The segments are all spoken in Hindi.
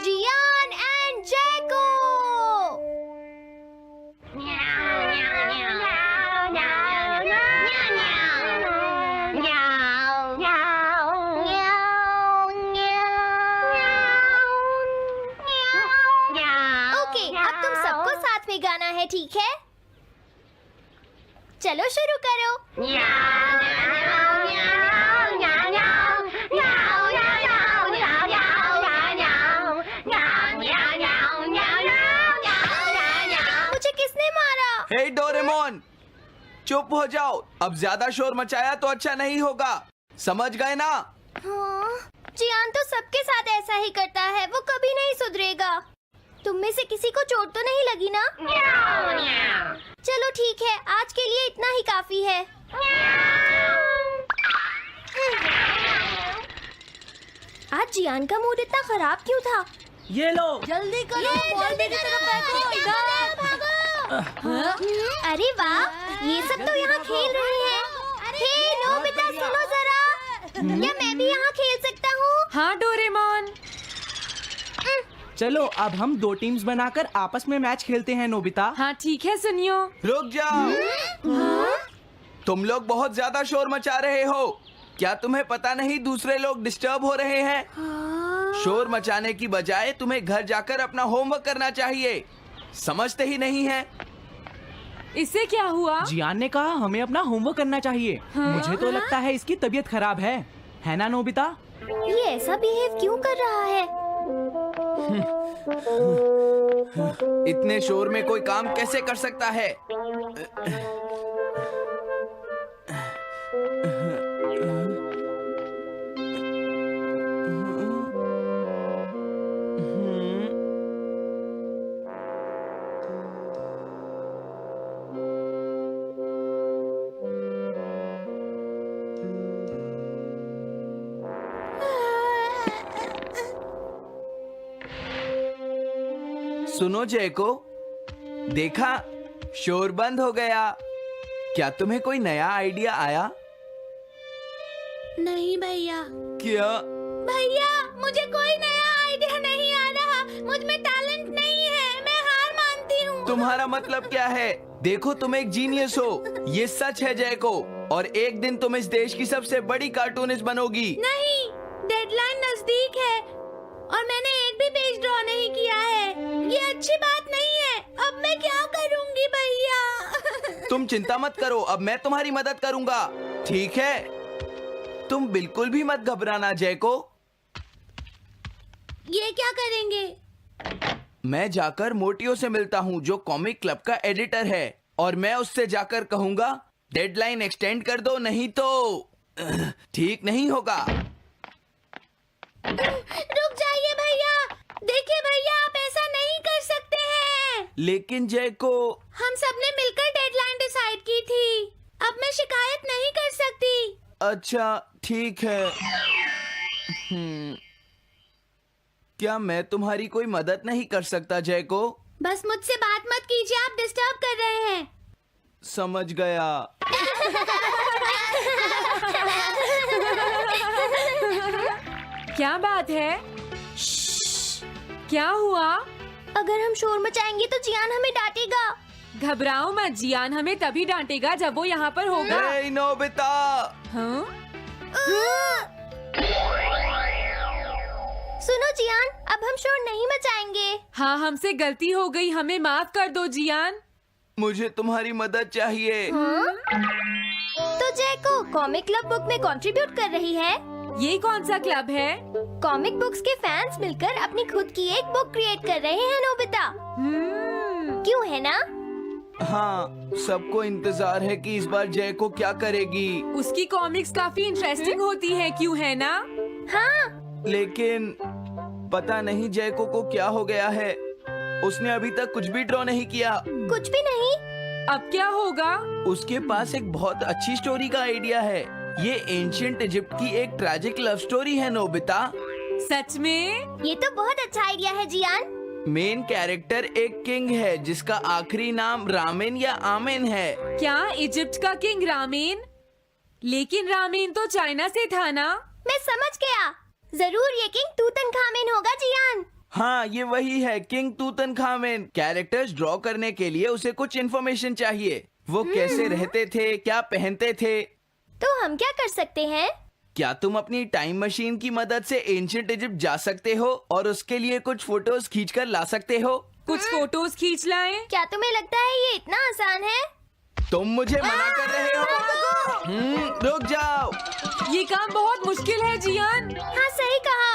Jian and जैको। ओके, अब तुम सबको साथ में गाना है, ठीक है? चलो शुरू करो। मुझे किसने मारा? हे डोरेमोन, चुप हो जाओ। अब ज्यादा शोर मचाया तो अच्छा नहीं होगा, समझ गए ना? हाँ, जियान तो सबके साथ ऐसा ही करता है, वो कभी नहीं सुधरेगा। तुम में से किसी को चोट तो नहीं लगी ना? चलो ठीक है, आज के लिए इतना ही काफी है। आज जियान का मूड इतना खराब क्यों था? ये लो। जल्दी करो, जल्दी अरे वाह, ये सब तो यहाँ खेल रहे हैं। हे नोबिता, सुनो जरा, क्या मैं भी यहाँ खेल सकता हूँ? हाँ डोरेमोन। चलो अब हम 2 टीम्स बनाकर आपस में मैच खेलते हैं नोबिता। हाँ ठीक है, सुनियो। रुक जाओ। तुम लोग बहुत ज्यादा शोर मचा रहे हो। क्या तुम्हें पता नहीं दूसरे लोग डिस्टर्ब हो रहे हैं? शोर मचाने की बजाय तुम्हें घर जाकर अपना होमवर्क करना चाहिए। समझते ही नहीं है। इससे क्या हुआ? जियान ने कहा हमें अपना होमवर्क करना चाहिए। मुझे तो लगता है इसकी तबीयत खराब है ना नोबिता? ये ऐसा बिहेव क्यों कर रहा है? इतने शोर में कोई काम कैसे कर सकता है? सुनो जैको, देखा, शोर बंद हो गया। क्या तुम्हें कोई नया आइडिया आया? नहीं भैया। क्या? भैया, मुझे कोई नया आइडिया नहीं आ रहा। मुझ में टैलेंट नहीं है, मैं हार मानती हूँ। तुम्हारा मतलब क्या है? देखो, तुम एक जीनियस हो, ये सच है जैको। और एक दिन तुम इस देश की सबसे बड़ी कार्टूनिस्ट बनोगी। नहीं, डेडलाइन नजदीक है और मैंने एक भी पेज ड्रॉ नहीं किया है। ये अच्छी बात नहीं है। अब मैं क्या करूँगी भैया? तुम चिंता मत करो, अब मैं तुम्हारी मदद करूंगा, ठीक है? तुम बिल्कुल भी मत घबराना जैको। ये क्या करेंगे? मैं जाकर मोटियो से मिलता हूँ, जो कॉमिक क्लब का एडिटर है, और मैं उससे जाकर कहूंगा डेडलाइन एक्सटेंड कर दो, नहीं तो ठीक नहीं होगा। रुक जाइए भैया। देखिए भैया, आप ऐसा नहीं कर सकते हैं। लेकिन जैको, हम सबने मिलकर डेडलाइन डिसाइड की थी। अब मैं शिकायत नहीं कर सकती। अच्छा ठीक है। क्या मैं तुम्हारी कोई मदद नहीं कर सकता जैको? बस मुझसे बात मत कीजिए, आप डिस्टर्ब कर रहे हैं। समझ गया। क्या बात है? क्या हुआ? अगर हम शोर मचाएंगे तो जियान हमें डांटेगा। घबराओ मत, जियान हमें तभी डांटेगा जब वो यहाँ पर होगा। हे नोबिता! हाँ? सुनो जियान, अब हम शोर नहीं मचाएंगे। हाँ, हमसे गलती हो गई, हमें माफ कर दो जियान। मुझे तुम्हारी मदद चाहिए। तो जैको कॉमिक क्लब बुक में कंट्रीब्यूट कर रही है। ये कौन सा क्लब है? कॉमिक बुक्स के फैंस मिलकर अपनी खुद की एक बुक क्रिएट कर रहे हैं नोबिता। क्यों है ना? हाँ, सबको इंतजार है कि इस बार जैको क्या करेगी। उसकी कॉमिक्स काफी इंटरेस्टिंग होती है, क्यों है ना? हाँ। लेकिन पता नहीं जैको को क्या हो गया है। उसने अभी तक कुछ भी ड्रॉ नहीं किया। कुछ भी नहीं? अब क्या होगा? उसके पास एक बहुत अच्छी स्टोरी का आइडिया है। ये एंशिएंट इजिप्ट की एक ट्रैजिक लव स्टोरी है नोबिता। सच में? ये तो बहुत अच्छा आइडिया है जियान। मेन कैरेक्टर एक किंग है जिसका आखिरी नाम रामेन या आमेन है। क्या इजिप्ट का किंग रामेन? लेकिन रामेन तो चाइना से था ना? मैं समझ गया, जरूर ये किंग तूतनखामेन होगा जियान। हाँ, ये वही है, किंग तूतनखामेन। कैरेक्टर्स ड्रॉ करने के लिए उसे कुछ इन्फॉर्मेशन चाहिए। वो कैसे रहते थे, क्या पहनते थे। तो हम क्या कर सकते हैं? क्या तुम अपनी टाइम मशीन की मदद से एंशिएंट इजिप्ट जा सकते हो और उसके लिए कुछ फोटोज खींचकर ला सकते हो? कुछ फोटोज खींच लाएं। क्या तुम्हें लगता है ये इतना आसान है? तुम मुझे मना कर रहे हो? रुक जाओ। ये काम बहुत मुश्किल है जियान। हाँ, सही कहा।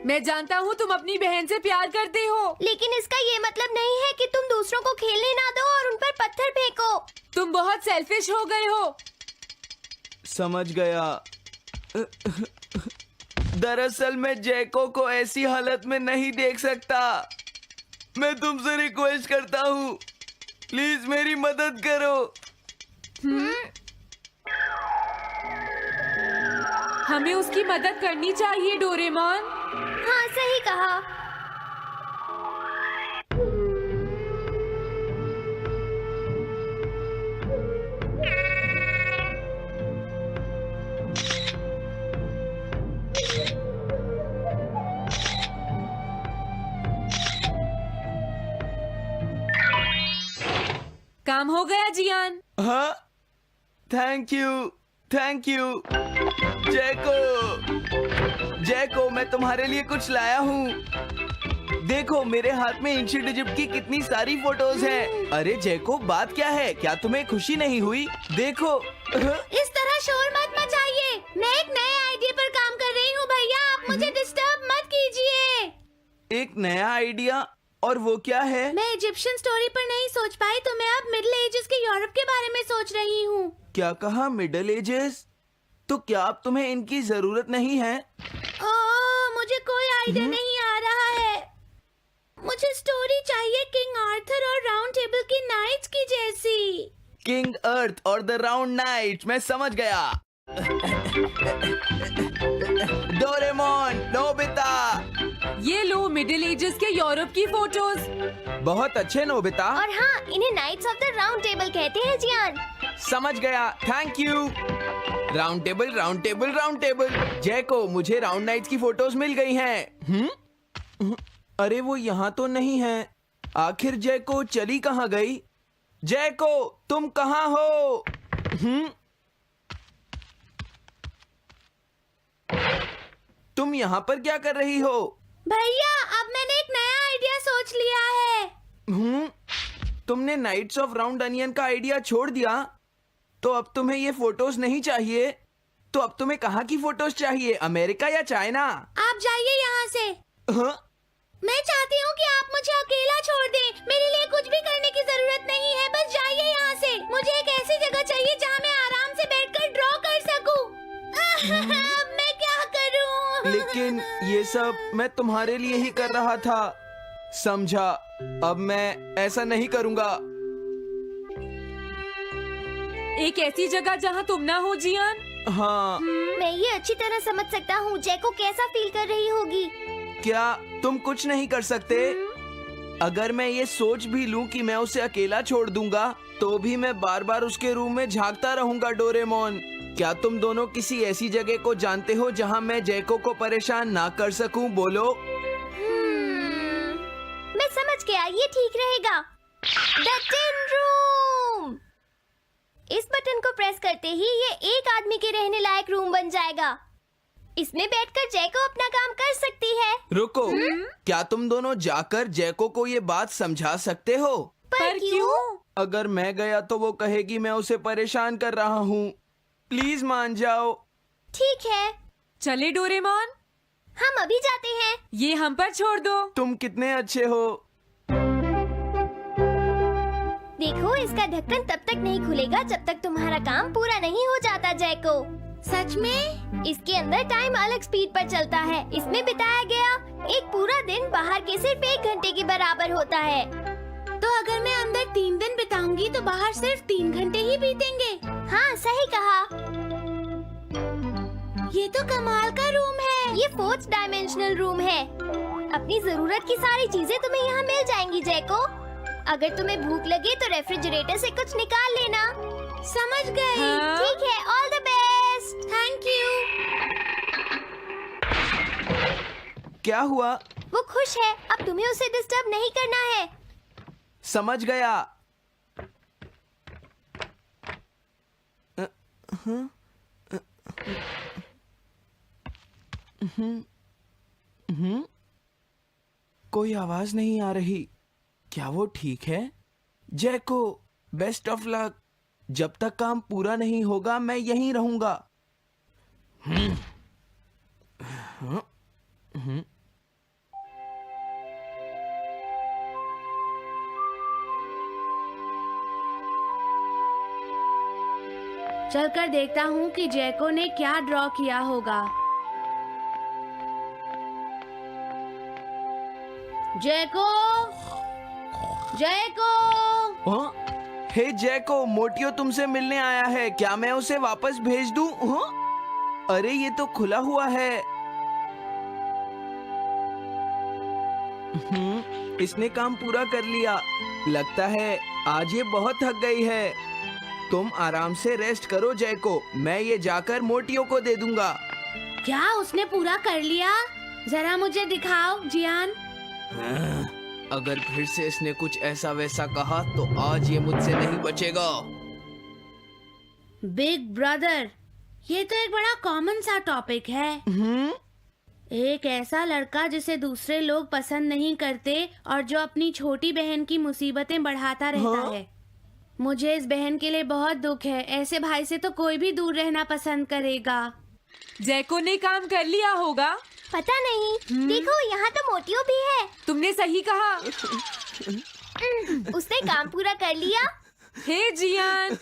मैं जानता हूँ तुम अपनी बहन से प्यार करते हो, लेकिन इसका ये मतलब नहीं है कि तुम दूसरों को खेलने ना दो और उन पर पत्थर फेंको। तुम बहुत सेल्फिश हो गए हो। समझ गया। दरअसल मैं जैको को ऐसी हालत में नहीं देख सकता। मैं तुमसे रिक्वेस्ट करता हूँ, प्लीज मेरी मदद करो। हमें उसकी मदद करनी चाहिए डोरेमोन। हाँ, सही कहा। काम हो गया जियान। हाँ, थैंक यू जैको, मैं तुम्हारे लिए कुछ लाया हूँ। देखो, मेरे हाथ में एंशिएंट इजिप्ट की कितनी सारी फोटोज हैं। अरे जैको, बात क्या है? क्या तुम्हें खुशी नहीं हुई? देखो। इस तरह शोर मत मचाइए। मैं एक नए आइडिया पर काम कर रही हूँ भैया, आप मुझे डिस्टर्ब मत कीजिए। एक नया आइडिया? और वो क्या है? मैं इजिप्शियन स्टोरी पर नहीं सोच पाई तो मैं अब मिडिल एजेस के यूरोप के बारे में सोच रही हूँ। क्या कहा, मिडिल एजेस? तो क्या अब तुम्हें इनकी जरूरत नहीं है? मुझे कोई आइडिया नहीं आ रहा है। मुझे स्टोरी चाहिए किंग आर्थर और राउंड टेबल की नाइट्स की जैसी। किंग अर्थ और द राउंड नाइट, मैं समझ गया। Doraemon, Nobita. ये लो मिडिल एजेस के यूरोप की फोटोज। बहुत अच्छे नोबिता। और हाँ, इन्हें knights of the round table कहते हैं जियान। समझ गया, thank you. Round table. Jaiko, मुझे राउंड नाइट्स की फोटोज मिल गई हैं। अरे वो यहाँ तो नहीं है। आखिर जैको चली कहाँ गई? जैको, तुम कहाँ हो? तुम यहाँ पर क्या कर रही हो? भैया, अब मैंने एक नया आइडिया सोच लिया है। तुमने नाइट्स ऑफ राउंड अनियन का आइडिया छोड़ दिया? तो अब तुम्हें ये फोटोज नहीं चाहिए? तो अब तुम्हें कहाँ की फोटोज चाहिए, अमेरिका या चाइना? आप जाइए यहाँ से। हाँ? मैं चाहती हूँ कि आप मुझे अकेला छोड़ दें। मेरे लिए कुछ भी करने की जरूरत नहीं है, बस जाइए यहाँ से। मुझे एक ऐसी जगह चाहिए जहाँ मैं आराम से बैठकर ड्रॉ कर सकूँ। मैं क्या करूँ? लेकिन ये सब मैं तुम्हारे लिए ही कर रहा था, समझा? अब मैं ऐसा नहीं करूँगा। एक ऐसी जगह जहाँ तुम ना हो जियान। हाँ। मैं ये अच्छी तरह समझ सकता हूँ जैको कैसा फील कर रही होगी। क्या तुम कुछ नहीं कर सकते? अगर मैं ये सोच भी लूं कि मैं उसे अकेला छोड़ दूंगा, तो भी मैं बार बार उसके रूम में झांकता रहूंगा। डोरेमोन, क्या तुम दोनों किसी ऐसी जगह को जानते हो जहां मैं जैको को परेशान ना कर सकूं? बोलो। मैं समझ गया, ये ठीक रहेगा। The tin room. इस बटन को प्रेस करते ही ये एक आदमी के रहने लायक रूम बन जाएगा। इसमें बैठकर जैको अपना काम कर सकती है। रुको, क्या तुम दोनों जाकर जैको को ये बात समझा सकते हो? पर क्यों? अगर मैं गया तो वो कहेगी मैं उसे परेशान कर रहा हूँ। प्लीज मान जाओ। ठीक है, चले डोरेमोन, हम अभी जाते हैं। ये हम पर छोड़ दो। तुम कितने अच्छे हो। देखो, इसका ढक्कन तब तक नहीं खुलेगा जब तक तुम्हारा काम पूरा नहीं हो जाता जैको। सच में? इसके अंदर टाइम अलग स्पीड पर चलता है। इसमें बिताया गया एक पूरा दिन बाहर के सिर्फ 1 घंटे के बराबर होता है। तो अगर मैं अंदर 3 दिन बिताऊंगी तो बाहर सिर्फ 3 घंटे ही बीतेंगे। हाँ, सही कहा। ये तो कमाल का रूम है। ये 4th डायमेंशनल रूम है। अपनी जरूरत की सारी चीजें तुम्हें यहाँ मिल जाएंगी जैको। अगर तुम्हें भूख लगे तो रेफ्रिजरेटर से कुछ निकाल लेना। समझ गई। हाँ? ठीक है, all the best. Thank you. क्या हुआ? वो खुश है, अब तुम्हें उसे डिस्टर्ब नहीं करना है। समझ गया। कोई आवाज नहीं आ रही। क्या वो ठीक है? जैको, बेस्ट ऑफ लक। जब तक काम पूरा नहीं होगा मैं यहीं रहूंगा। चलकर देखता हूँ कि जैको ने क्या ड्रॉ किया होगा। जैको, जैको। हाँ? हे जैको, मोटियो तुमसे मिलने आया है। क्या मैं उसे वापस भेज दूं? हाँ? अरे ये तो खुला हुआ है। इसने काम पूरा कर लिया। लगता है आज ये बहुत थक गई है। तुम आराम से रेस्ट करो जैको, मैं ये जाकर मोटियो को दे दूंगा। क्या उसने पूरा कर लिया? जरा मुझे दिखाओ जियान। अगर फिर से इसने कुछ ऐसा वैसा कहा तो आज ये मुझसे नहीं बचेगा। बिग ब्रदर, ये तो एक बड़ा कॉमन सा टॉपिक है। एक ऐसा लड़का जिसे दूसरे लोग पसंद नहीं करते और जो अपनी छोटी बहन की मुसीबतें बढ़ाता रहता है। मुझे इस बहन के लिए बहुत दुख है। ऐसे भाई से तो कोई भी दूर रहना पसंद करेगा। जैको ने काम कर लिया होगा। पता नहीं। देखो यहाँ तो मोटियो भी है। तुमने सही कहा। उसने काम पूरा कर लिया। Hey Gian.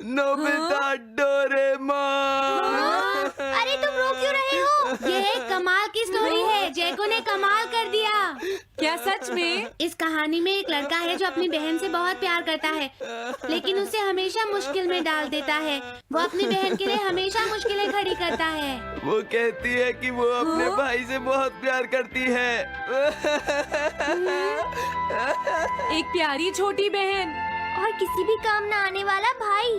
Nobita, Doraemon. अरे तुम रो क्यों रहे हो? ये एक कमाल की स्टोरी है। जैको ने कमाल कर दिया। क्या सच में? इस कहानी में एक लड़का है जो अपनी बहन से बहुत प्यार करता है, लेकिन उसे हमेशा मुश्किल में डाल देता है। वो अपनी बहन के लिए हमेशा मुश्किलें खड़ी करता है। वो कहती है कि वो अपने भाई से बहुत प्यार करती है। एक प्यारी छोटी बहन और किसी भी काम ना आने वाला भाई।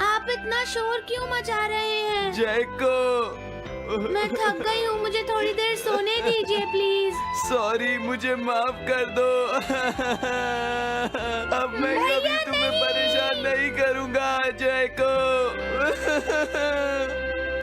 आप इतना शोर क्यों मचा रहे हैं? जैको, मैं थक गई हूँ, मुझे थोड़ी देर सोने दीजिए प्लीज। सॉरी, मुझे माफ कर दो। अब मैं कभी तुम्हें परेशान नहीं करूँगा जैको।